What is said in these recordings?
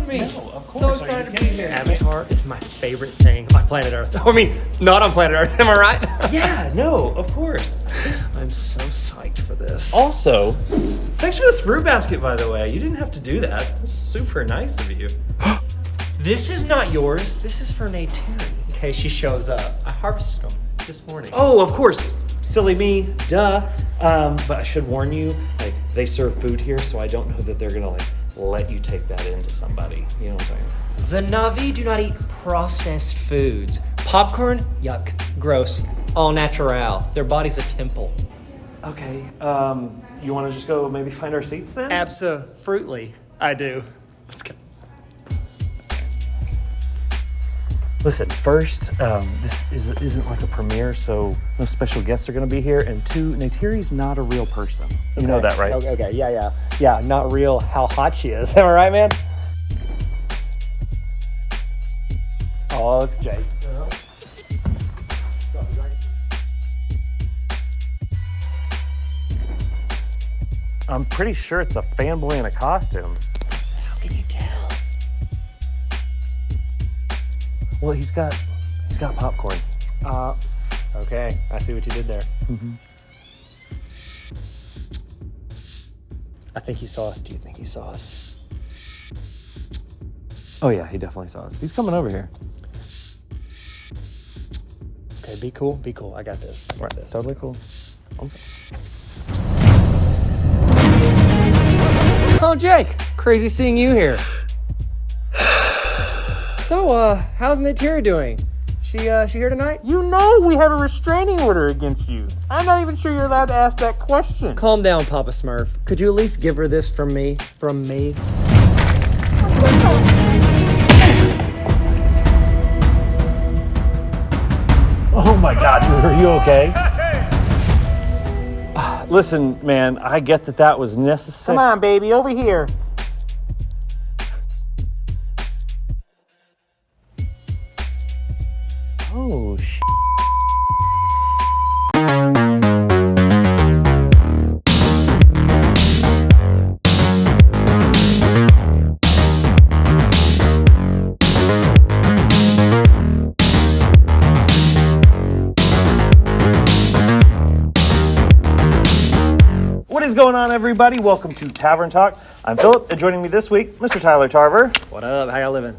me. No, of course. So excited to be here. Avatar is my favorite thing on planet Earth. I mean, not on planet Earth, am I right? Yeah, no, of course. I'm so psyched for this. Also, thanks for this fruit basket, by the way. You didn't have to do that. It was super nice of you. This is not yours. This is for Ney'tiri, in case she shows up. I harvested them this morning. Oh, of course. Silly me, duh. But I should warn you, like, they serve food here, so I don't know that they're gonna, like, let you take that into somebody. You know what I'm saying? The Na'vi do not eat processed foods. Popcorn, yuck, gross. All natural. Their body's a temple. Okay, you want to just go maybe find our seats then? Absolutely, I do. Let's go. Listen, first, this isn't like a premiere, so no special guests are going to be here. And two, Ney'tiri's not a real person. You know that, right? Okay, yeah. Yeah, not real how hot she is. Am I right, man? Oh, it's Jake. I'm pretty sure it's a fanboy in a costume. How can you tell? Well, he's got popcorn. Okay. I see what you did there. Mm-hmm. I think he saw us. Do you think he saw us? Oh yeah, he definitely saw us. He's coming over here. Okay, be cool. Be cool. I got this. Right, totally cool. Okay. Oh, Jake. Crazy seeing you here. So, how's Ney'tiri doing? She here tonight? You know we have a restraining order against you. I'm not even sure you're allowed to ask that question. Calm down, Papa Smurf. Could you at least give her this from me? From me? Oh my God, dude, are you okay? Listen, man, I get that was necessary. Come on, baby, over here. Oh, shit. What is going on, everybody? Welcome to Tavern Talk. I'm Philip, and joining me this week, Mr. Tyler Tarver. What up? How y'all living?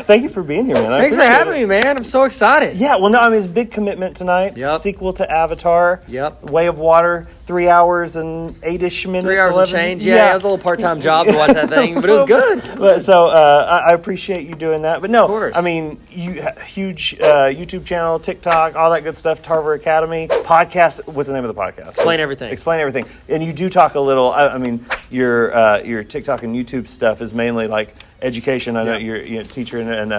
Thank you for being here, man. Thanks for having me, man. I'm so excited. Yeah, well, no, I mean, it's a big commitment tonight. Yep. Sequel to Avatar. Yep. Way of Water, 3 hours and 8-ish minutes. 3 hours 11. and change. Yeah, it was a little part-time job to watch that thing, but it was good. I appreciate you doing that. But no, Of course. I mean, you huge YouTube channel, TikTok, all that good stuff. Tarver Academy podcast. What's the name of the podcast? Explain everything. Explain everything. And you do talk a little. I mean, your TikTok and YouTube stuff is mainly like education. I know you're a teacher and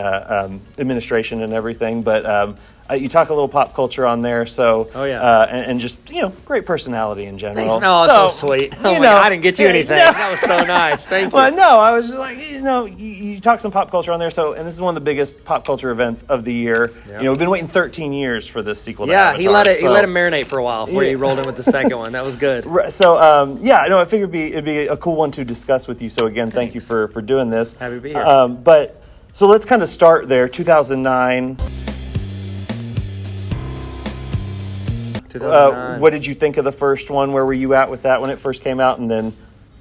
administration and everything, but you talk a little pop culture on there. So and just great personality in general. Thanks. No, that's so sweet. Oh my God, I didn't get you anything. No. That was so nice. Thank you. Well, no, I was just like, you talk some pop culture on there. So, and this is one of the biggest pop culture events of the year. Yep. We've been waiting 13 years for this sequel. To Avatar, he let it marinate for a while before he rolled in with the second one. That was good. So, I figured it'd be a cool one to discuss with you. So again, thank you for doing this. Happy to be here. So let's kind of start there. 2009. 2009. What did you think of the first one? Where were you at with that when it first came out? And then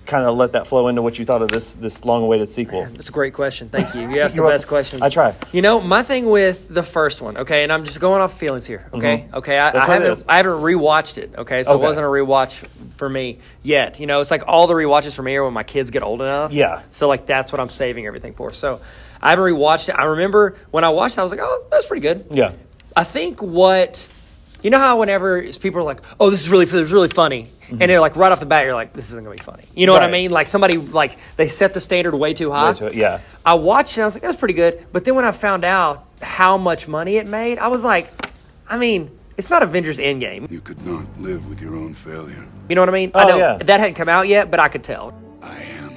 kind of let that flow into what you thought of this long-awaited sequel. That's a great question. Thank you. You asked the best questions. I try. My thing with the first one, okay, and I'm just going off feelings here, okay? Mm-hmm. Okay, I haven't rewatched it, okay? So it wasn't a rewatch for me yet. It's like all the rewatches for me are when my kids get old enough. Yeah. So like that's what I'm saving everything for. So I haven't rewatched it. I remember when I watched it, I was like, oh, that's pretty good. Yeah. I think you know how whenever people are like, oh, this is really funny, and they're like right off the bat, you're like, this isn't going to be funny. You know what I mean? Like somebody, like they set the standard way too high. Yeah. I watched it, I was like, that's pretty good. But then when I found out how much money it made, I was like, it's not Avengers Endgame. You could not live with your own failure. You know what I mean? Oh, I know yeah. that hadn't come out yet, but I could tell. I am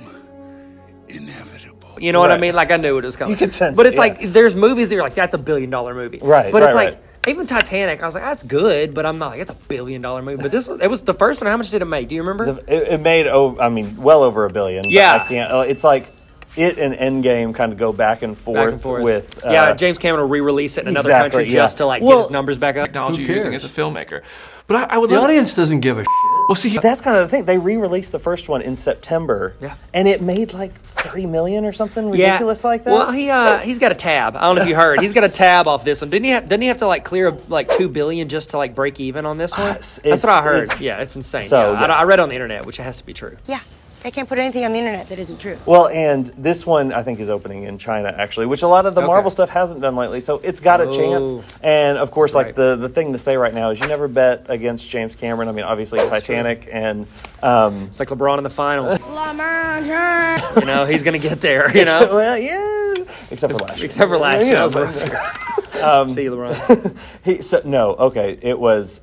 inevitable. You know what I mean? Like I knew it was coming. You could sense but it, it's like, there's movies that you're like, that's $1 billion movie. Right, But it's right. like, even Titanic, I was like, that's good, but I'm not like, it's $1 billion movie. But it was the first one. How much did it make? Do you remember? It made, well over $1 billion. Yeah. I can't, it's like it and Endgame kind of go back and forth. With James Cameron will re-release it in another exactly, country just to get his numbers back up. Technology you're using as a filmmaker. But I would The audience doesn't give a shit. Well, see, that's kind of the thing. They re-released the first one in September, Yeah. and it made like $30 million or something ridiculous like that. Well, he's got a tab. I don't know if you heard. He's got a tab off this one. Didn't he have to like clear like $2 billion just to like break even on this one? That's what I heard. It's insane. So, I read on the internet, which has to be true. Yeah, they can't put anything on the internet that isn't true. Well, and this one I think is opening in China actually, which a lot of the Marvel stuff hasn't done lately. So it's got a chance. And of course, like the thing to say right now is you never bet against James Cameron. I mean, obviously Titanic and it's like LeBron in the finals. He's gonna get there. Well, yeah, except for last year. Except for last year. That was rough. See you, LeBron. It was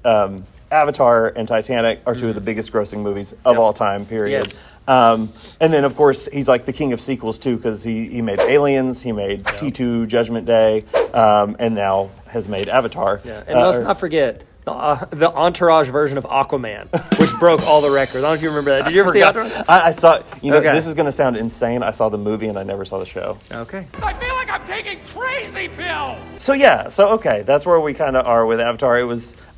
Avatar and Titanic are two of the biggest grossing movies of all time, period. Yes. And then, of course, he's like the king of sequels, too, because he made Aliens, he made T2, Judgment Day, and now has made Avatar. Yeah. And let's not forget the Entourage version of Aquaman, which broke all the records. I don't know if you remember that. Did you ever see Entourage? I saw, this is going to sound insane. I saw the movie and I never saw the show. Okay. I feel like I'm taking crazy pills. So that's where we kind of are with Avatar.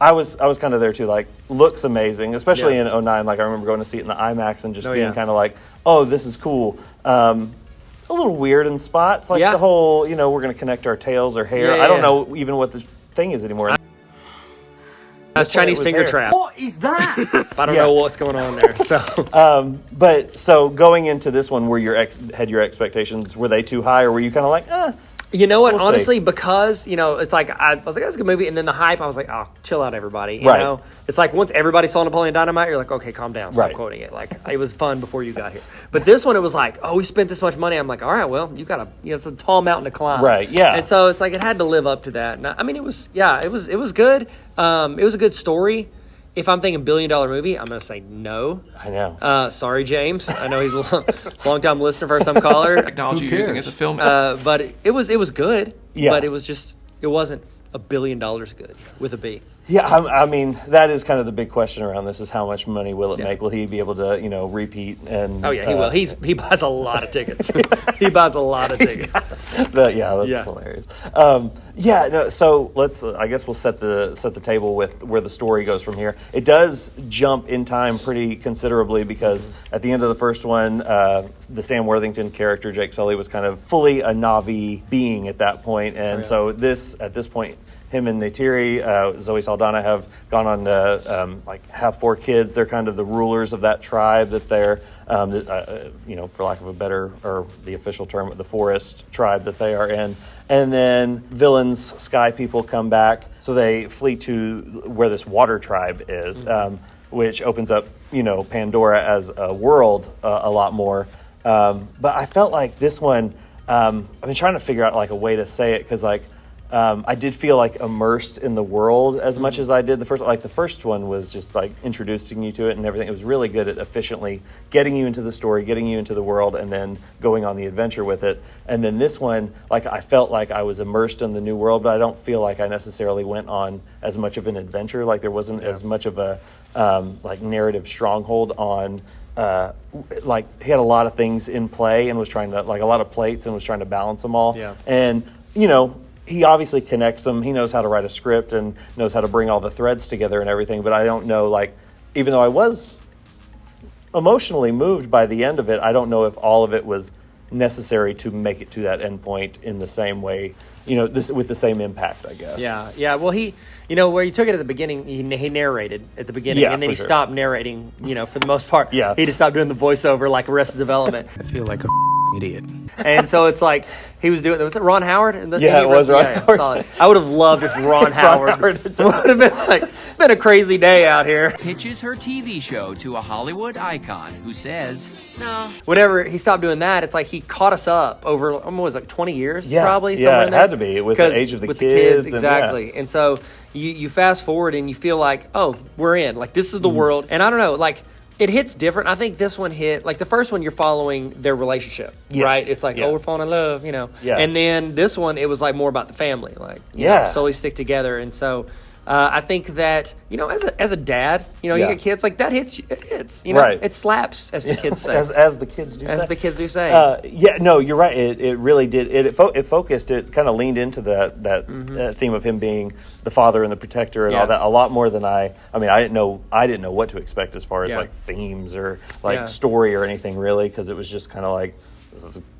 I was kind of there too. Like, looks amazing, especially in 2009. Like, I remember going to see it in the IMAX and just being kind of like, oh, this is cool. A little weird in spots, like the whole, we're going to connect our tails or hair. I don't know even what the thing is anymore. That's Chinese finger trap. What is that? I don't know what's going on there. So, so going into this one, were your expectations, were they too high, or were you kind of like, You know what? We'll Honestly, see. because, it's like, I was like, that's a good movie. And then the hype, I was like, oh, chill out, everybody. You Right. know? It's like once everybody saw Napoleon Dynamite, you're like, okay, calm down. Stop Right. quoting it. Like, it was fun before you got here. But this one, it was like, oh, we spent this much money. I'm like, all right, well, you got it's a tall mountain to climb. Right, yeah. And so it's like, it had to live up to that. And I mean, it was good. It was a good story. If I'm thinking $1 billion movie, I'm going to say no. I know. Sorry, James. I know he's a long-time listener, first-time caller. Technology you're using as a film. But it was good. Yeah. But it wasn't $1 billion good with a B. Yeah, I mean, that is kind of the big question around this: is how much money will it make? Will he be able to, repeat? And Oh yeah, he will. He buys a lot of tickets. He buys a lot of tickets. that's hilarious. So I guess we'll set the table with where the story goes from here. It does jump in time pretty considerably because at the end of the first one, the Sam Worthington character Jake Sully was kind of fully a Na'vi being at that point, and so at this point, him and Ney'tiri, Zoe Saldana, have gone on to have 4 kids. They're kind of the rulers of that tribe that they're, for lack of a better, or the official term, the forest tribe that they are in. And then villains, sky people, come back. So they flee to where this water tribe is, which opens up, Pandora as a world a lot more. But I felt like this one, I've been trying to figure out a way to say it because I did feel immersed in the world as much as I did the first. The first one was just introducing you to it and everything. It was really good at efficiently getting you into the story, getting you into the world, and then going on the adventure with it. And then this one, I felt like I was immersed in the new world, but I don't feel like I necessarily went on as much of an adventure. There wasn't as much of a narrative stronghold on. He had a lot of things in play and was trying to a lot of plates and was trying to balance them all. Yeah. And he obviously connects them. He knows how to write a script and knows how to bring all the threads together and everything. But I don't know, even though I was emotionally moved by the end of it, I don't know if all of it was necessary to make it to that end point in the same way, with the same impact, I guess. Yeah. Well, he, where he took it at the beginning, he narrated at the beginning, and then he stopped narrating, for the most part. Yeah. He just stopped doing the voiceover like Arrested Development. I feel like a idiot. And so it's he was doing, was it Ron Howard? It was Ron Howard. Solid. I would have loved if Ron Howard would have been been a crazy day out here. Pitches her TV show to a Hollywood icon who says, no. Whenever he stopped doing that, it's he caught us up over, almost 20 years, Yeah. probably. Yeah, somewhere in it there. had to be with the age of the kids. Exactly. And so you fast forward and you feel oh, we're in. This is the world. And I don't know, it hits different. I think this one hit, the first one you're following their relationship, Yes. right? It's oh, we're falling in love, Yeah. And then this one, it was more about the family, Yeah. slowly stick together. And so I think that, as a dad, you get kids, like, that hits you. It hits, Right. It slaps, as the kids say. as the kids do say. As the kids do say. No, you're right. It really did. It focused. It kind of leaned into that theme of him being the father and the protector and all that a lot more than I didn't know what to expect as far as like themes or like story or anything really, because it was just kind of like,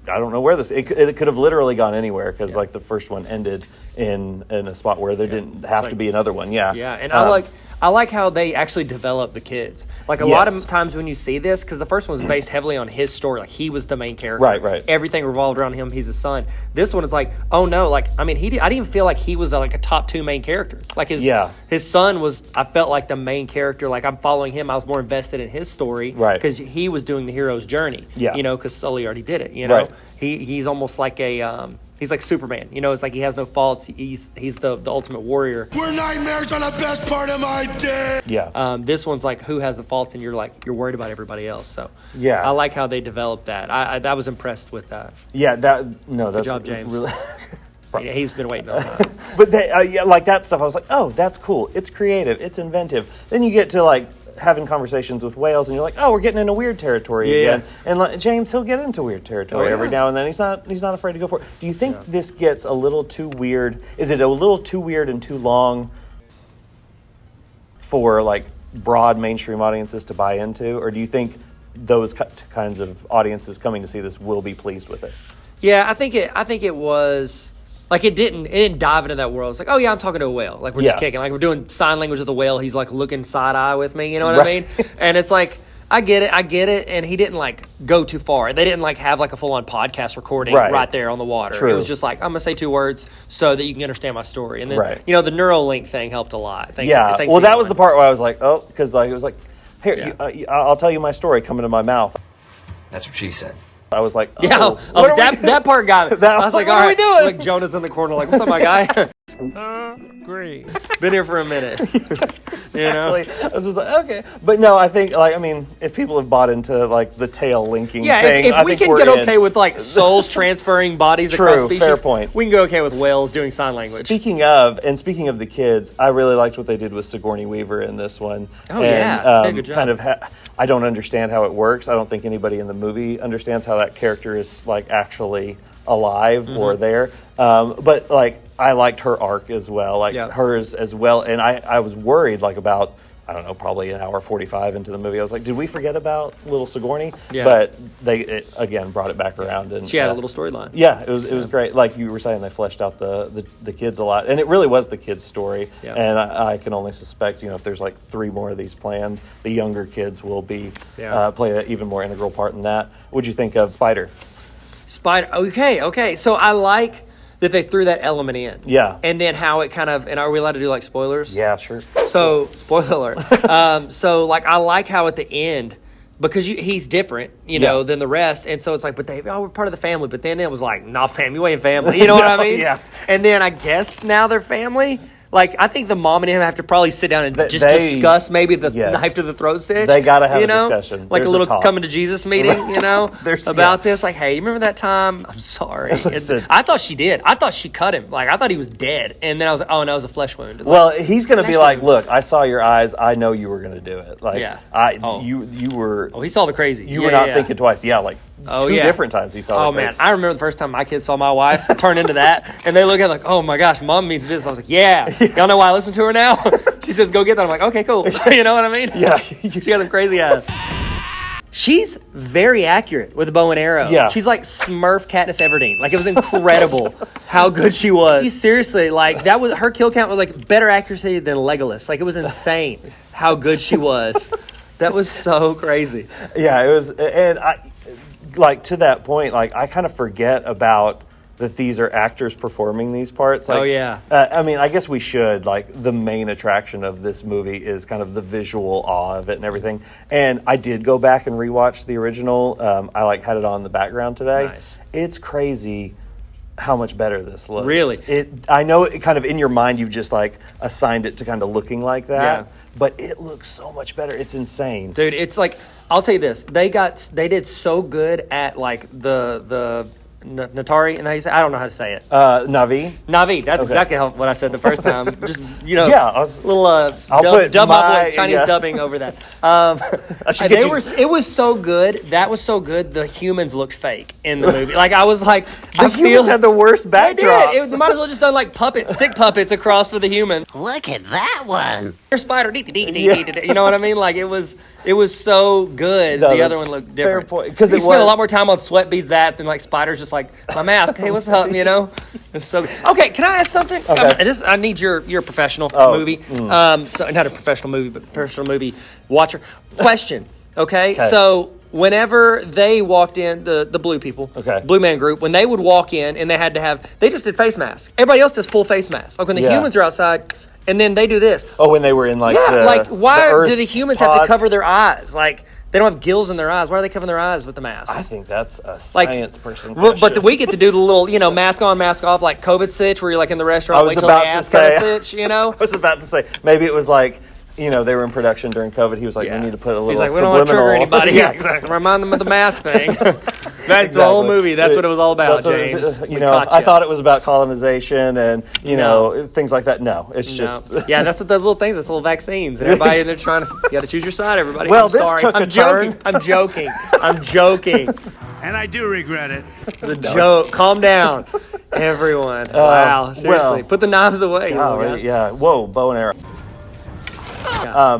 I don't know where this. It could have literally gone anywhere because like the first one ended in a spot where there didn't have to be another one. Yeah. Yeah, and I like how they actually develop the kids. Like a lot of times when you see this, because the first one was based heavily on his story, like he was the main character. Right. Everything revolved around him. He's the son. This one is like, oh no, like I didn't even feel like he was like a top 2 main character. Like his son was. I felt like the main character. Like I'm following him. I was more invested in his story, because he was doing the hero's journey. Yeah, because Sully already did it. Right. He's almost like a. He's like Superman, it's like he has no faults. He's the ultimate warrior. We're nightmares on the best part of my day. Yeah. This one's like who has the faults, and you're worried about everybody else. So yeah, I like how they developed that. I was impressed with that. Yeah, that's good job, James. Really. He's been waiting on that. But like that stuff, I was like, oh, that's cool. It's creative. It's inventive. Then you get to like having conversations with whales, and you're like, oh, we're getting into weird territory again. And like, James, he'll get into weird territory every now and then. He's not afraid to go for it. Do you think this gets a little too weird? Is it a little too weird and too long for like broad mainstream audiences to buy into, or do you think those kinds of audiences coming to see this will be pleased with it? Yeah, I think it was. Like it didn't dive into that world. It's like, oh yeah, I'm talking to a whale. Like we're just kicking. Like we're doing sign language with a whale. He's like looking side eye with me. You know what I mean? And it's like, I get it. And he didn't like go too far. They didn't like have like a full on podcast recording right there on the water. True. It was just like, I'm gonna say 2 words so that you can understand my story. And then the Neuralink thing helped a lot. Thanks well, that was the part where I was like, oh, because like it was like, here, I'll tell you my story coming to my mouth. That's what she said. I was like, that part got me. I was like, all right, like Jonah's in the corner, like, what's up, my guy? Great. Been here for a minute. Exactly. I was just like, okay. But no, I think, like, if people have bought into, like, the tail linking thing, if we can get okay with, like, souls transferring bodies across species, fair point. We can get okay with whales doing sign language. Speaking of the kids, I really liked what they did with Sigourney Weaver in this one. Oh, and, good job. Kind of I don't understand how it works. I don't think anybody in the movie understands how that character is, like, actually alive or there. But, like, I liked her arc as well, like hers as well. And I was worried, like, about, I don't know, probably an hour 45 into the movie. I was like, did we forget about little Sigourney? Yeah. But they again brought it back around, and she had a little storyline. Yeah, it was great. Like you were saying, they fleshed out the kids a lot, and it really was the kids' story. Yeah. And I can only suspect, if there's like 3 more of these planned, the younger kids will be play an even more integral part in that. What'd you think of Spider? Okay. So I like that they threw that element in. Yeah. And then how it kind of, and are we allowed to do like spoilers? Yeah, sure. So, spoiler alert. So like I like how at the end, because he's different, than the rest, and so it's like, but we're part of the family, but then it was like, nah, fam, you ain't family, you know what I mean? Yeah. And then I guess now they're family. Like, I think the mom and him have to probably sit down and discuss maybe the knife to the throat stitch. They got to have a discussion. Like there's a little coming to Jesus meeting, about this. Like, hey, you remember that time? I'm sorry. I thought she did. I thought she cut him. Like, I thought he was dead. And then I was like, oh, no, it was a flesh wound. Well, he's going to be like, look, I saw your eyes. I know you were going to do it. Like, you were. Oh, he saw the crazy. You were not thinking twice. Yeah, like. 2 different times he saw it. Oh, man. I remember the first time my kids saw my wife turn into that, and they look at it like, oh, my gosh, mom means business. I was like, yeah. Y'all know why I listen to her now? She says, go get that. I'm like, okay, cool. You know what I mean? Yeah. She got them crazy eyes. She's very accurate with a bow and arrow. Yeah. She's like Smurf Katniss Everdeen. Like, it was incredible how good she was. She's seriously, like, that was her kill count was like better accuracy than Legolas. Like, it was insane how good she was. That was so crazy. Yeah, it was. And like to that point, like I kind of forget about that these are actors performing these parts. Like, I guess we should. Like the main attraction of this movie is kind of the visual awe of it and everything. And I did go back and rewatch the original. I like had it on in the background today. Nice. It's crazy how much better this looks. Really? I know it kind of in your mind you've just like assigned it to kind of looking like that. Yeah. But it looks so much better. It's insane. Dude, it's like, I'll tell you this. They did so good at like the Ney'tiri, and how you say? I don't know how to say it. Navi. Navi. That's exactly what I said the first time. Just Yeah, little dub up with Chinese dubbing over that. It was so good. That was so good. The humans looked fake in the movie. Like I was like, the humans had the worst backdrops. They did. They might as well just done like stick puppets across for the human. Look at that one. Spider, you know what I mean? Like it was so good. No, the other one looked different. Fair point. Because he spent a lot more time on Sweat Beats That than like Spider's just like my mask. Hey, what's up? You know, it's so good. Okay. Can I ask something? Okay. I need your professional movie. So not a professional movie, but professional movie watcher. Question. Okay. So whenever they walked in, the blue people, Blue Man Group, when they would walk in and they just did face masks. Everybody else does full face masks. Like when the humans are outside. And then they do this. Oh, when they were in like why do the humans have to cover their eyes? Like they don't have gills in their eyes. Why are they covering their eyes with the masks? I think that's a science person question. But we get to do the little, mask on, mask off, like COVID sitch, where you're like in the restaurant, wait till they ask kind of sitch, I was about to say, maybe it was like, they were in production during COVID. He was like, we need to put a little subliminal. He's like, we don't want to trigger anybody. Yeah, exactly. Remind them of the mask thing. That's the whole movie. That's what it was all about, James. I thought it was about colonization and, things like that. No, it's just... Yeah, that's what those little things, those little vaccines. And everybody in there trying to... You got to choose your side, everybody. Well, I'm joking. I'm joking. And I do regret it. It's a joke. Calm down, everyone. Wow, seriously. Put the knives away. Yeah. Whoa, bow and arrow.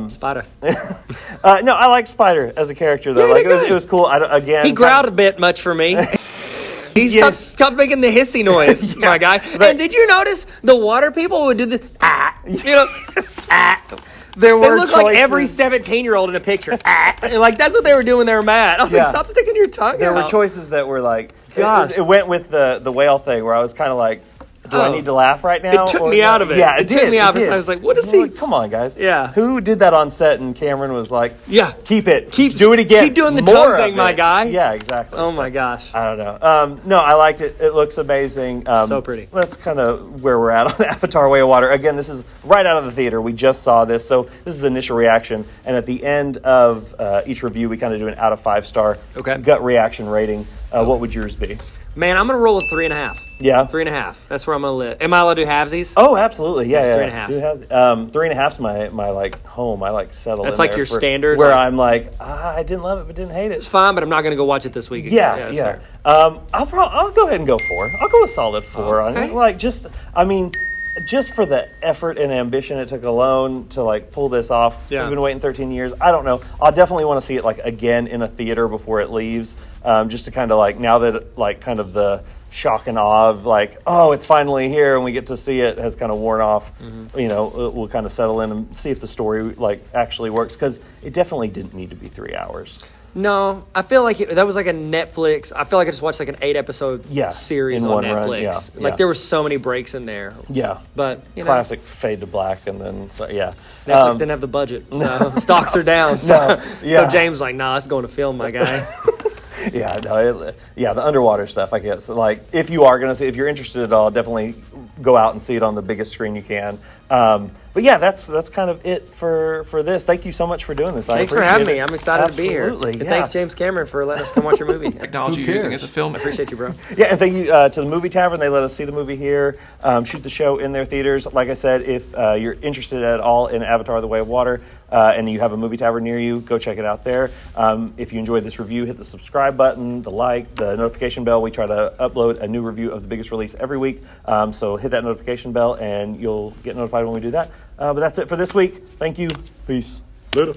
Spider. No, I like Spider as a character though. It was cool. He growled a bit much for me. He stopped making the hissy noise, my guy. And did you notice the water people would do this? They look like every 17-year-old in a picture. Like that's what they were doing when they were mad. I was like, stop sticking your tongue out. There were choices that were like, gosh. It went with the whale thing where I was kind of like, do I need to laugh right now? It took me out of it. Yeah, it took me out of it. I was like, what is he? Come on, guys. Yeah. Who did that on set? And Cameron was like, keep it. Do it again. Keep doing the tongue thing, my guy. Yeah, exactly. Oh, my gosh. I don't know. No, I liked it. It looks amazing. So pretty. That's kind of where we're at on Avatar Way of Water. Again, this is right out of the theater. We just saw this. So this is initial reaction. And at the end of each review, we kind of do an out of 5-star gut reaction rating. What would yours be? Man, I'm going to roll with 3.5. Yeah? 3.5. That's where I'm going to live. Am I allowed to do halvesies? Oh, absolutely. Yeah. 3.5. 3.5's my like home. I like settle. That's in like your standard. Where I'm like, I didn't love it, but didn't hate it. It's fine, but I'm not going to go watch it this week. Yeah. I'll go ahead and go 4. I'll go with solid 4 on it. Like just for the effort and ambition it took alone to like pull this off. We've been waiting 13 years. I don't know. I'll definitely want to see it like again in a theater before it leaves. Just to kind of like now that like kind of the shock and awe of like, oh, it's finally here and we get to see it has kind of worn off. We'll kind of settle in and see if the story like actually works because it definitely didn't need to be 3 hours. No, I feel like that was like a Netflix. I feel like I just watched like an 8-episode series on Netflix. Like there were so many breaks in there. Yeah, but classic fade to black, and then Netflix didn't have the budget, so stocks are down. So James was like, nah, it's going to film, my guy. The underwater stuff, I guess. Like, if you are going to see, if you're interested at all, definitely go out and see it on the biggest screen you can. But yeah, that's kind of it for this. Thank you so much for doing this. Thanks for having me. I'm excited to be here. Absolutely. And thanks, James Cameron, for letting us come watch your movie. Technology using as a film. I appreciate you, bro. Yeah, and thank you to the Movie Tavern. They let us see the movie here, shoot the show in their theaters. Like I said, if you're interested at all in Avatar: The Way of Water, and you have a Movie Tavern near you, go check it out there. If you enjoyed this review, hit the subscribe button, the like, the notification bell. We try to upload a new review of the biggest release every week. So hit that notification bell, and you'll get notified when we do that. But that's it for this week. Thank you. Peace. Later.